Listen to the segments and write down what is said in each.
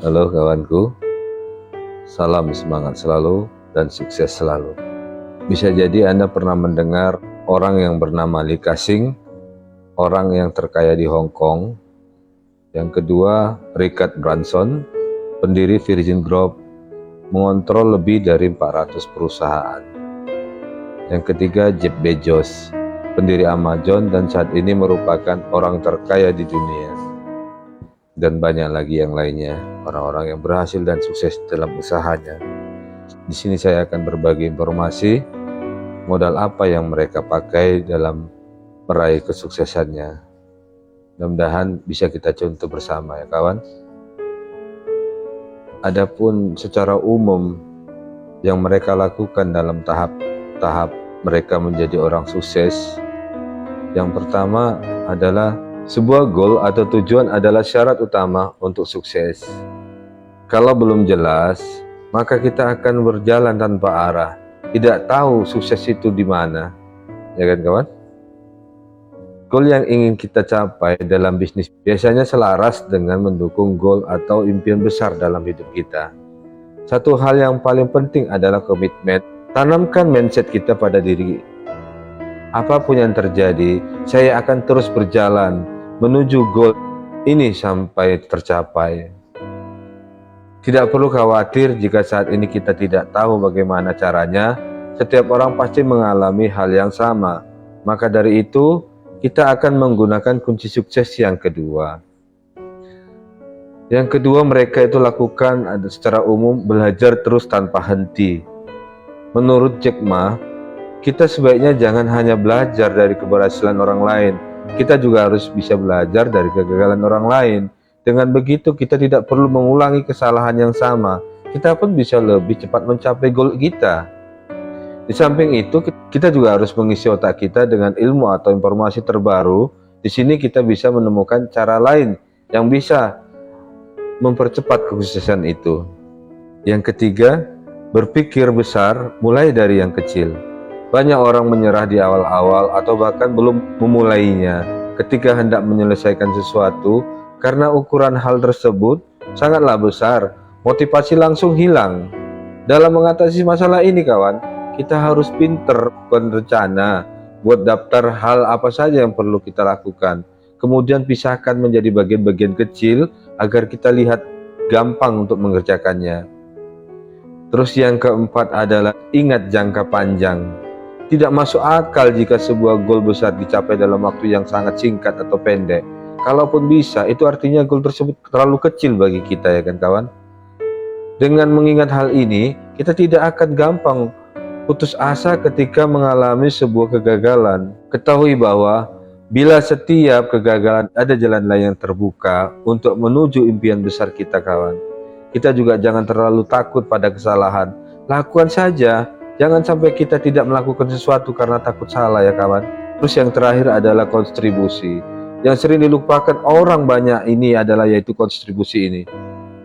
Halo kawanku, salam semangat selalu dan sukses selalu. Bisa jadi Anda pernah mendengar orang yang bernama Lee Ka-shing, orang yang terkaya di Hong Kong. Yang kedua, Richard Branson, pendiri Virgin Group, mengontrol lebih dari 400 perusahaan. Yang ketiga, Jeff Bezos, pendiri Amazon dan saat ini merupakan orang terkaya di dunia. Dan banyak lagi yang lainnya, orang-orang yang berhasil dan sukses dalam usahanya. Di sini saya akan berbagi informasi modal apa yang mereka pakai dalam meraih kesuksesannya. Mudah-mudahan bisa kita contoh bersama ya kawan. Adapun secara umum yang mereka lakukan dalam tahap-tahap mereka menjadi orang sukses, yang pertama adalah sebuah goal atau tujuan adalah syarat utama untuk sukses. Kalau belum jelas, maka kita akan berjalan tanpa arah, tidak tahu sukses itu di mana. Ya kan kawan? Goal yang ingin kita capai dalam bisnis biasanya selaras dengan mendukung goal atau impian besar dalam hidup kita. Satu hal yang paling penting adalah komitmen. Tanamkan mindset kita pada diri. Apapun yang terjadi, saya akan terus berjalan menuju goal ini sampai tercapai. Tidak perlu khawatir jika saat ini kita tidak tahu bagaimana caranya. Setiap orang pasti mengalami hal yang sama. Maka dari itu, kita akan menggunakan kunci sukses yang kedua. Yang kedua, mereka itu lakukan secara umum belajar terus tanpa henti. Menurut Jack Ma, kita sebaiknya jangan hanya belajar dari keberhasilan orang lain, kita juga harus bisa belajar dari kegagalan orang lain. Dengan begitu kita tidak perlu mengulangi kesalahan yang sama, kita pun bisa lebih cepat mencapai goal kita. Di samping itu, kita juga harus mengisi otak kita dengan ilmu atau informasi terbaru. Di sini kita bisa menemukan cara lain yang bisa mempercepat kesuksesan itu. Yang ketiga, berpikir besar mulai dari yang kecil. Banyak orang menyerah di awal-awal atau bahkan belum memulainya ketika hendak menyelesaikan sesuatu karena ukuran hal tersebut sangatlah besar, motivasi langsung hilang. Dalam mengatasi masalah ini kawan, kita harus pinter berencana, buat daftar hal apa saja yang perlu kita lakukan, kemudian pisahkan menjadi bagian-bagian kecil agar kita lihat gampang untuk mengerjakannya. Terus yang keempat adalah ingat jangka panjang. Tidak masuk akal jika sebuah goal besar dicapai dalam waktu yang sangat singkat atau pendek. Kalaupun bisa, itu artinya goal tersebut terlalu kecil bagi kita ya kan kawan. Dengan mengingat hal ini, kita tidak akan gampang putus asa ketika mengalami sebuah kegagalan. Ketahui bahwa bila setiap kegagalan ada jalan lain yang terbuka untuk menuju impian besar kita kawan. Kita juga jangan terlalu takut pada kesalahan. Lakukan saja. Jangan sampai kita tidak melakukan sesuatu karena takut salah ya kawan. Terus yang terakhir adalah kontribusi. Yang sering dilupakan orang banyak ini adalah yaitu kontribusi ini.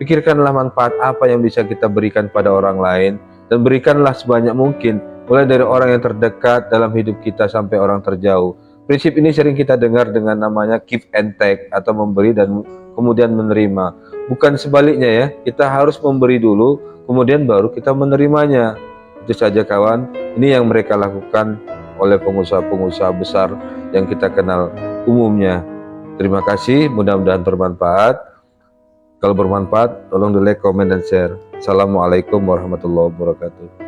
Pikirkanlah manfaat apa yang bisa kita berikan pada orang lain. Dan berikanlah sebanyak mungkin. Mulai dari orang yang terdekat dalam hidup kita sampai orang terjauh. Prinsip ini sering kita dengar dengan namanya give and take atau memberi dan kemudian menerima. Bukan sebaliknya ya. Kita harus memberi dulu kemudian baru kita menerimanya. Itu saja kawan, ini yang mereka lakukan oleh pengusaha-pengusaha besar yang kita kenal umumnya. Terima kasih, mudah-mudahan bermanfaat. Kalau bermanfaat, tolong di like, komen, dan share. Assalamualaikum warahmatullahi wabarakatuh.